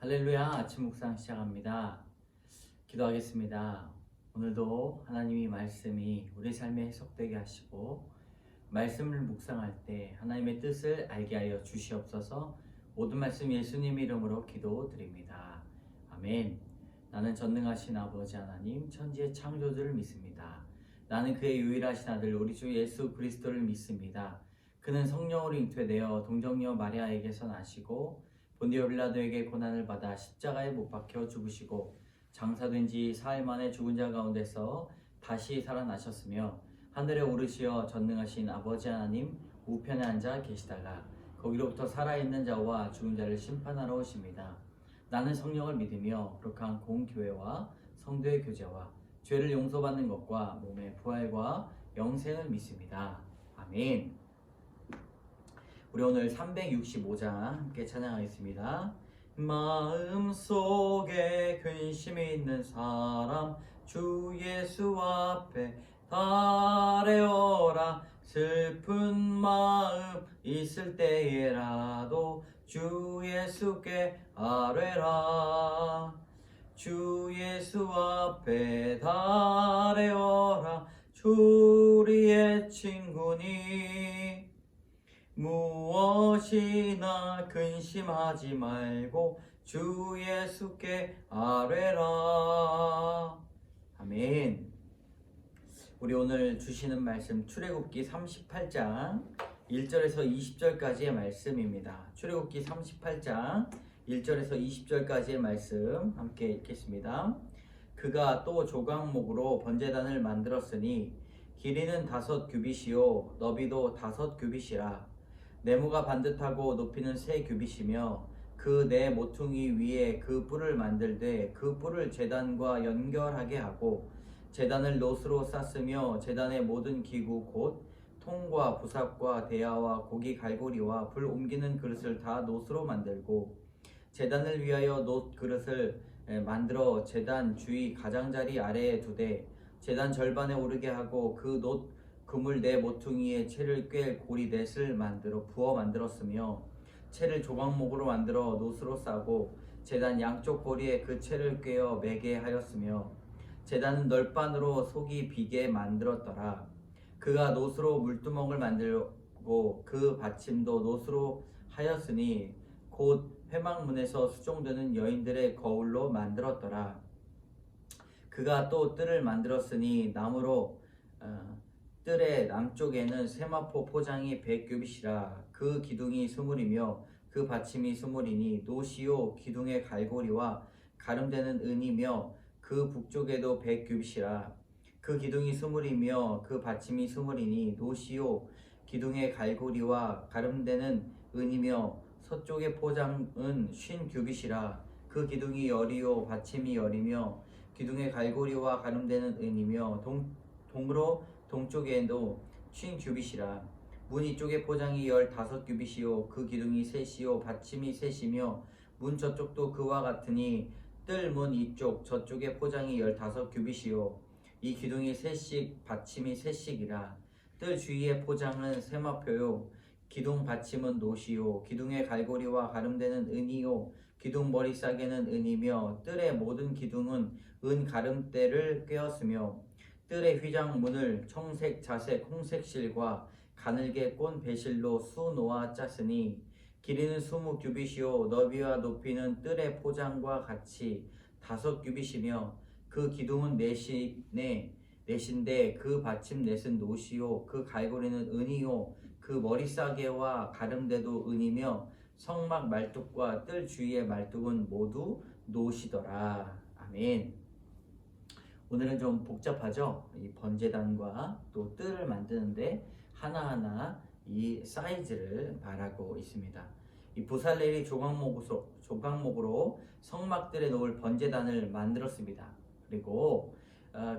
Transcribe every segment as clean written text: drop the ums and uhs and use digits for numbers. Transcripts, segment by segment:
할렐루야. 아침 묵상 시작합니다. 기도하겠습니다. 오늘도 하나님이 말씀이 우리 삶에 해석되게 하시고 말씀을 묵상할 때 하나님의 뜻을 알게 하여 주시옵소서. 모든 말씀 예수님 이름으로 기도드립니다. 아멘. 나는 전능하신 아버지 하나님 천지의 창조주를 믿습니다. 나는 그의 유일하신 아들 우리 주 예수 그리스도를 믿습니다. 그는 성령으로 잉태되어 동정녀 마리아에게서 나시고 본디오 빌라도에게 고난을 받아 십자가에 못 박혀 죽으시고 장사된 지 사흘 만에 죽은 자 가운데서 다시 살아나셨으며 하늘에 오르시어 전능하신 아버지 하나님 우편에 앉아 계시다가 거기로부터 살아있는 자와 죽은 자를 심판하러 오십니다. 나는 성령을 믿으며 거룩한 공교회와 성도의 교제와 죄를 용서받는 것과 몸의 부활과 영생을 믿습니다. 아멘. 우리 오늘 365장 함께 찬양하겠습니다. 마음속에 근심이 있는 사람 주 예수 앞에 달래어라. 슬픈 마음 있을 때에라도 주 예수께 아뢰라. 주 예수 앞에 달래어라. 주 우리의 친구니 무엇이나 근심하지 말고 주 예수께 아뢰라. 아멘. 우리 오늘 주시는 말씀 출애굽기 38장 1절에서 20절까지의 말씀입니다. 출애굽기 38장 1절에서 20절까지의 말씀 함께 읽겠습니다. 그가 또 조각목으로 번제단을 만들었으니 길이는 5규빗이요 너비도 5규빗이라. 네모가 반듯하고 높이는 3규빗이며 그 네 모퉁이 위에 그 뿔을 만들되 그 뿔을 제단과 연결하게 하고 제단을 놋으로 쌌으며 제단의 모든 기구 곧 통과 부삽과 대야와 고기 갈고리와 불 옮기는 그릇을 다 놋으로 만들고 제단을 위하여 놋 그릇을 만들어 제단 주위 가장자리 아래에 두되 제단 절반에 오르게 하고 그 놋 그물 네 모퉁이에 채를 꿰 고리 넷을 만들어 부어 만들었으며 채를 조각목으로 만들어 놋으로 싸고 제단 양쪽 고리에 그 채를 꿰어 매게 하였으며 제단은 널판으로 속이 비게 만들었더라. 그가 놋으로 물두멍을 만들고 그 받침도 놋으로 하였으니 곧 회막문에서 수종드는 여인들의 거울로 만들었더라. 그가 또 뜰을 만들었으니 나무로 뜰의 남쪽에는 세마포 포장이 100규빗이라. 그 기둥이 20이며 그 받침이 20이니 놋이요 기둥의 갈고리와 가름되는 은이며 그 북쪽에도 100규빗이라. 그 기둥이 20이며 그 받침이 20이니 놋이요 기둥의 갈고리와 가름되는 은이며 서쪽의 포장은 50규빗이라. 그 기둥이 열이요 받침이 열이며 기둥의 갈고리와 가름되는 은이며 동으로 동쪽에도 50규빗이라. 문 이쪽의 포장이 15규빗이요 그 기둥이 3이요 받침이 3이며 문 저쪽도 그와 같으니 뜰 문 이쪽 저쪽의 포장이 15규빗이요 이 기둥이 3씩 받침이 3씩이라. 뜰 주위의 포장은 세마포요 기둥 받침은 놋이요 기둥의 갈고리와 가름되는 은이요 기둥 머리싸개는 은이며 뜰의 모든 기둥은 은 가름대를 꿰었으며 뜰의 휘장문을 청색 자색 홍색 실과 가늘게 꼰 배실로 수놓아 짰으니 길이는 20규빗이요 너비와 높이는 뜰의 포장과 같이 5규빗이며 그 기둥은 넷인데 그 받침 넷은 놋이요 그 갈고리는 은이요 그 머리싸개와 가름대도 은이며 성막 말뚝과 뜰 주위의 말뚝은 모두 놋이더라. 아멘. 오늘은 좀 복잡하죠? 이 번제단과 또 뜰을 만드는데 하나하나 이 사이즈를 말하고 있습니다. 이 부살렐이 조각목으로 성막들에 놓을 번제단을 만들었습니다. 그리고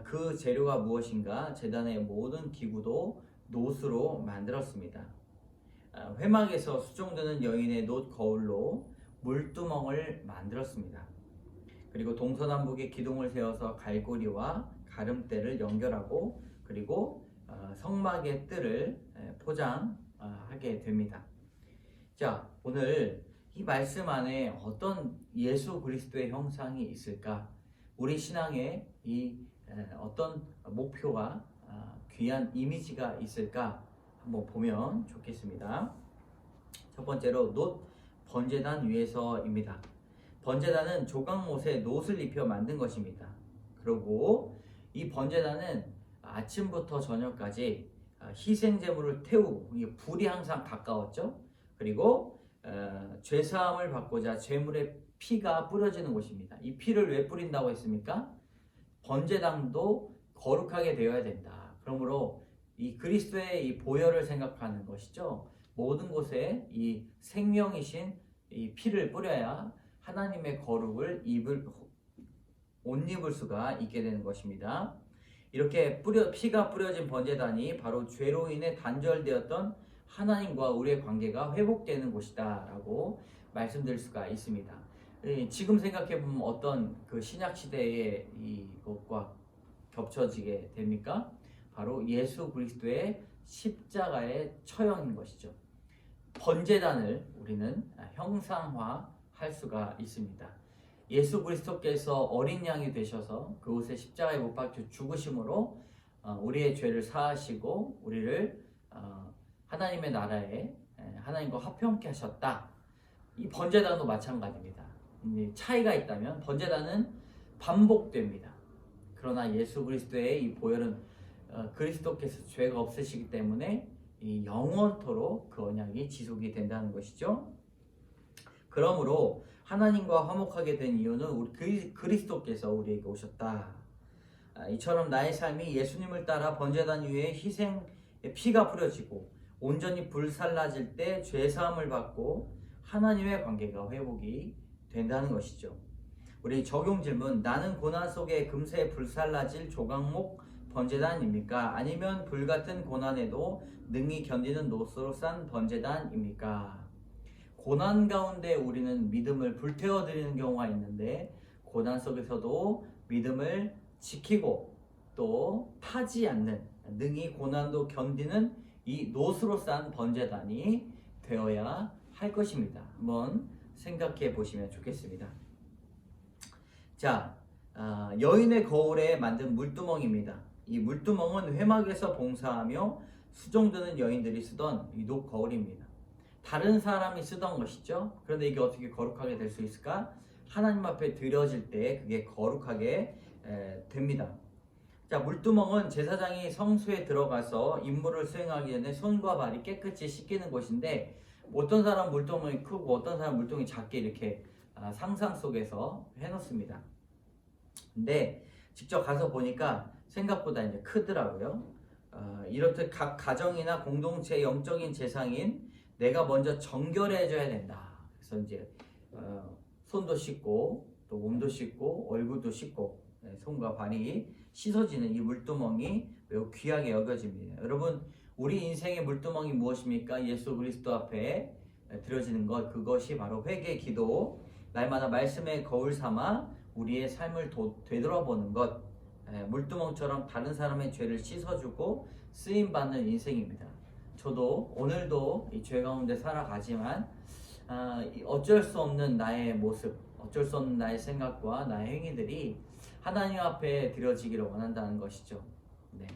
그 재료가 무엇인가? 제단의 모든 기구도 놋으로 만들었습니다. 회막에서 수종드는 여인의 놋 거울로 물두멍을 만들었습니다. 그리고 동서남북에 기둥을 세워서 갈고리와 가름대를 연결하고 그리고 성막의 뜰을 포장하게 됩니다. 자, 오늘 이 말씀 안에 어떤 예수 그리스도의 형상이 있을까? 우리 신앙에 어떤 목표와 귀한 이미지가 있을까? 한번 보면 좋겠습니다. 첫 번째로 놋 번제단 위에서입니다. 번제단은 조각못에 놋을 입혀 만든 것입니다. 그리고 이 번제단은 아침부터 저녁까지 희생제물을 태우고, 불이 항상 가까웠죠. 그리고 죄사함을 받고자 제물의 피가 뿌려지는 곳입니다. 이 피를 왜 뿌린다고 했습니까? 번제단도 거룩하게 되어야 된다. 그러므로 이 그리스도의 이 보혈을 생각하는 것이죠. 모든 곳에 이 생명이신 이 피를 뿌려야 하나님의 거룩을 옷 입을 수가 있게 되는 것입니다. 이렇게 피가 뿌려진 번제단이 바로 죄로 인해 단절되었던 하나님과 우리의 관계가 회복되는 곳이다 라고 말씀드릴 수가 있습니다. 지금 생각해보면 어떤 그 신약시대의 이것과 겹쳐지게 됩니까? 바로 예수 그리스도의 십자가의 처형인 것이죠. 번제단을 우리는 형상화할 수가 있습니다. 예수 그리스도께서 어린 양이 되셔서 그곳에 십자가에 못 박혀 죽으심으로 우리의 죄를 사하시고 우리를 하나님의 나라에 하나님과 화평케 하셨다. 이 번제단도 마찬가지입니다. 차이가 있다면 번제단은 반복됩니다. 그러나 예수 그리스도의 이 보혈은 그리스도께서 죄가 없으시기 때문에 이 영원토록 그 언약이 지속이 된다는 것이죠. 그러므로 하나님과 화목하게 된 이유는 우리 그리스도께서 우리에게 오셨다. 이처럼 나의 삶이 예수님을 따라 번제단 위에 희생의 피가 뿌려지고 온전히 불살라질 때 죄사함을 받고 하나님의 관계가 회복이 된다는 것이죠. 우리 적용 질문, 나는 고난 속에 금세 불살라질 조각목 번제단입니까? 아니면 불같은 고난에도 능히 견디는 놋으로 싼 번제단입니까? 고난 가운데 우리는 믿음을 불태워 드리는 경우가 있는데, 고난 속에서도 믿음을 지키고 또 타지 않는, 능히 고난도 견디는 이 놋으로 싼 번제단이 되어야 할 것입니다. 한번 생각해 보시면 좋겠습니다. 자, 여인의 거울에 만든 물두멍입니다. 이 물두멍은 회막에서 봉사하며 수종드는 여인들이 쓰던 이 녹 거울입니다. 다른 사람이 쓰던 것이죠. 그런데 이게 어떻게 거룩하게 될 수 있을까? 하나님 앞에 드려질 때 그게 거룩하게 됩니다. 자, 물두멍은 제사장이 성소에 들어가서 임무를 수행하기 전에 손과 발이 깨끗이 씻기는 곳인데, 어떤 사람 물두멍이 크고 어떤 사람 물두멍이 작게 이렇게 상상 속에서 해놓습니다. 근데 직접 가서 보니까 생각보다 이제 크더라고요. 이렇듯 각 가정이나 공동체의 영적인 재상인 내가 먼저 정결해져야 된다. 그래서 이제 손도 씻고 또 몸도 씻고 얼굴도 씻고 손과 발이 씻어지는 이 물두멍이 매우 귀하게 여겨집니다. 여러분, 우리 인생의 물두멍이 무엇입니까? 예수 그리스도 앞에 드려지는 것, 그것이 바로 회개 기도, 날마다 말씀의 거울 삼아 우리의 삶을 되돌아보는 것, 물두멍처럼 다른 사람의 죄를 씻어주고 쓰임받는 인생입니다. 저도 오늘도 이 죄 가운데 살아가지만 어쩔 수 없는 나의 모습, 어쩔 수 없는 나의 생각과 나의 행위들이 하나님 앞에 드려지기를 원한다는 것이죠. 네.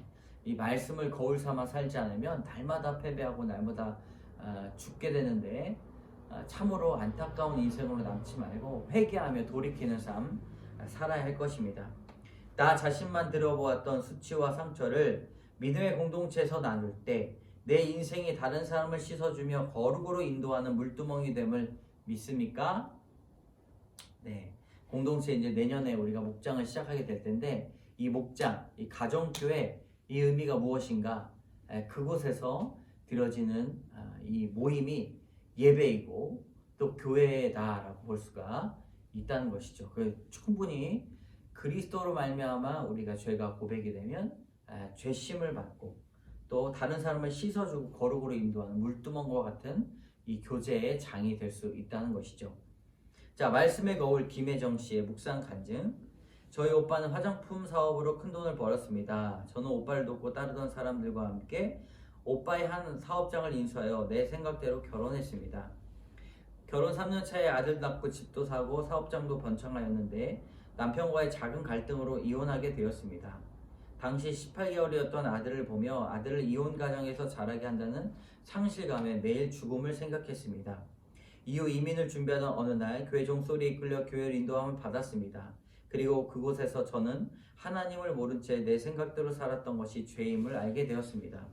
이 말씀을 거울 삼아 살지 않으면 날마다 패배하고 날마다 죽게 되는데, 참으로 안타까운 인생으로 남지 말고 회개하며 돌이키는 삶 살아야 할 것입니다. 나 자신만 들어보았던 수치와 상처를 믿음의 공동체에서 나눌 때 내 인생이 다른 사람을 씻어주며 거룩으로 인도하는 물두멍이 됨을 믿습니까? 네. 공동체 이제 내년에 우리가 목장을 시작하게 될 텐데, 이 목장, 이 가정교회, 이 의미가 무엇인가? 그곳에서 드려지는 이 모임이 예배이고 또 교회다라고 볼 수가 있다는 것이죠. 충분히 그리스도로 말미암아 우리가 죄가 고백이 되면 죄심을 받고 또 다른 사람을 씻어주고 거룩으로 인도하는 물두멍과 같은 이 교제의 장이 될 수 있다는 것이죠. 자, 말씀의 거울 김혜정 씨의 묵상 간증. 저희 오빠는 화장품 사업으로 큰 돈을 벌었습니다. 저는 오빠를 돕고 따르던 사람들과 함께 오빠의 한 사업장을 인수하여 내 생각대로 결혼했습니다. 결혼 3년 차에 아들 낳고 집도 사고 사업장도 번창하였는데 남편과의 작은 갈등으로 이혼하게 되었습니다. 당시 18개월이었던 아들을 보며 아들을 이혼 가정에서 자라게 한다는 상실감에 매일 죽음을 생각했습니다. 이후 이민을 준비하던 어느 날 교회 종소리에 이끌려 교회를 인도함을 받았습니다. 그리고 그곳에서 저는 하나님을 모른 채 내 생각대로 살았던 것이 죄임을 알게 되었습니다.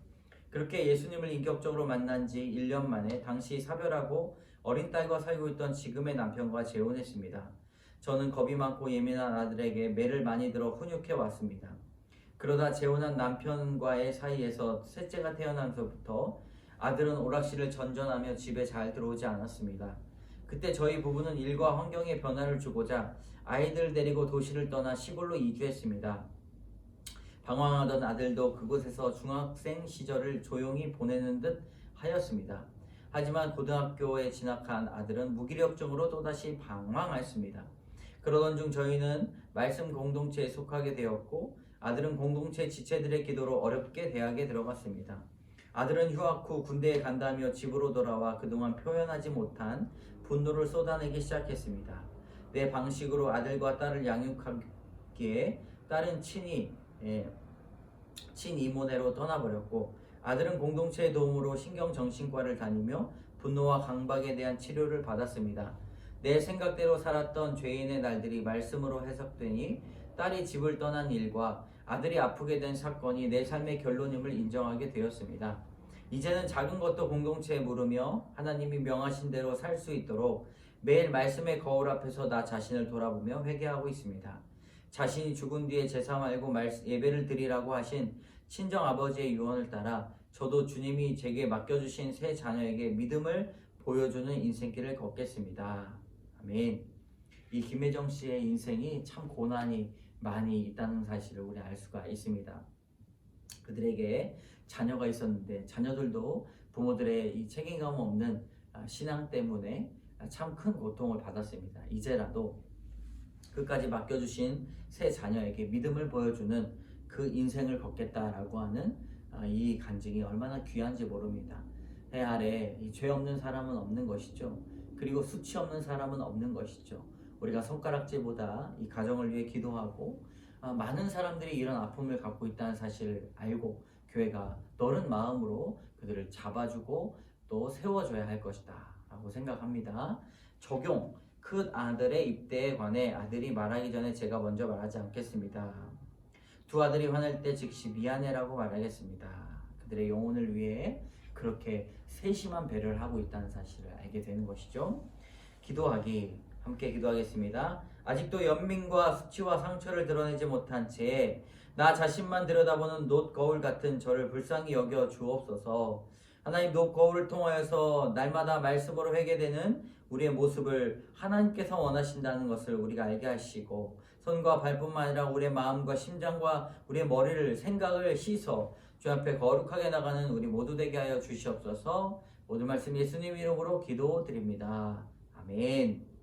그렇게 예수님을 인격적으로 만난 지 1년 만에 당시 사별하고 어린 딸과 살고 있던 지금의 남편과 재혼했습니다. 저는 겁이 많고 예민한 아들에게 매를 많이 들어 훈육해 왔습니다. 그러다 재혼한 남편과의 사이에서 셋째가 태어나면서부터 아들은 오락실을 전전하며 집에 잘 들어오지 않았습니다. 그때 저희 부부는 일과 환경에 변화를 주고자 아이들 데리고 도시를 떠나 시골로 이주했습니다. 방황하던 아들도 그곳에서 중학생 시절을 조용히 보내는 듯 하였습니다. 하지만 고등학교에 진학한 아들은 무기력증으로 또다시 방황했습니다. 그러던 중 저희는 말씀 공동체에 속하게 되었고 아들은 공동체 지체들의 기도로 어렵게 대학에 들어갔습니다. 아들은 휴학 후 군대에 간다며 집으로 돌아와 그동안 표현하지 못한 분노를 쏟아내기 시작했습니다. 내 방식으로 아들과 딸을 양육하기에 딸은 친이모네로 떠나버렸고 아들은 공동체의 도움으로 신경정신과를 다니며 분노와 강박에 대한 치료를 받았습니다. 내 생각대로 살았던 죄인의 날들이 말씀으로 해석되니 딸이 집을 떠난 일과 아들이 아프게 된 사건이 내 삶의 결론임을 인정하게 되었습니다. 이제는 작은 것도 공동체에 물으며 하나님이 명하신 대로 살 수 있도록 매일 말씀의 거울 앞에서 나 자신을 돌아보며 회개하고 있습니다. 자신이 죽은 뒤에 제사 말고 예배를 드리라고 하신 친정아버지의 유언을 따라 저도 주님이 제게 맡겨주신 세 자녀에게 믿음을 보여주는 인생길을 걷겠습니다. 아멘. 이 김혜정 씨의 인생이 참 고난이 많이 있다는 사실을 우리 알 수가 있습니다. 그들에게 자녀가 있었는데 자녀들도 부모들의 이 책임감 없는 신앙 때문에 참 큰 고통을 받았습니다. 이제라도 끝까지 맡겨주신 새 자녀에게 믿음을 보여주는 그 인생을 걷겠다라고 하는 이 간증이 얼마나 귀한지 모릅니다. 해 아래 죄 없는 사람은 없는 것이죠. 그리고 수치 없는 사람은 없는 것이죠. 우리가 손가락질보다 이 가정을 위해 기도하고 많은 사람들이 이런 아픔을 갖고 있다는 사실을 알고 교회가 너른 마음으로 그들을 잡아주고 또 세워줘야 할 것이다 라고 생각합니다. 적용. 그 아들의 입대에 관해 아들이 말하기 전에 제가 먼저 말하지 않겠습니다. 두 아들이 화낼 때 즉시 미안해라고 말하겠습니다. 그들의 영혼을 위해 그렇게 세심한 배려를 하고 있다는 사실을 알게 되는 것이죠. 기도하기. 함께 기도하겠습니다. 아직도 연민과 수치와 상처를 드러내지 못한 채 나 자신만 들여다보는 놋 거울 같은 저를 불쌍히 여겨 주옵소서. 하나님, 놋 거울을 통하여서 날마다 말씀으로 회개되는 우리의 모습을 하나님께서 원하신다는 것을 우리가 알게 하시고 손과 발뿐만 아니라 우리의 마음과 심장과 우리의 머리를 생각을 씻어 주 앞에 거룩하게 나가는 우리 모두 되게 하여 주시옵소서. 모든 말씀 예수님 이름으로 기도드립니다. 아멘.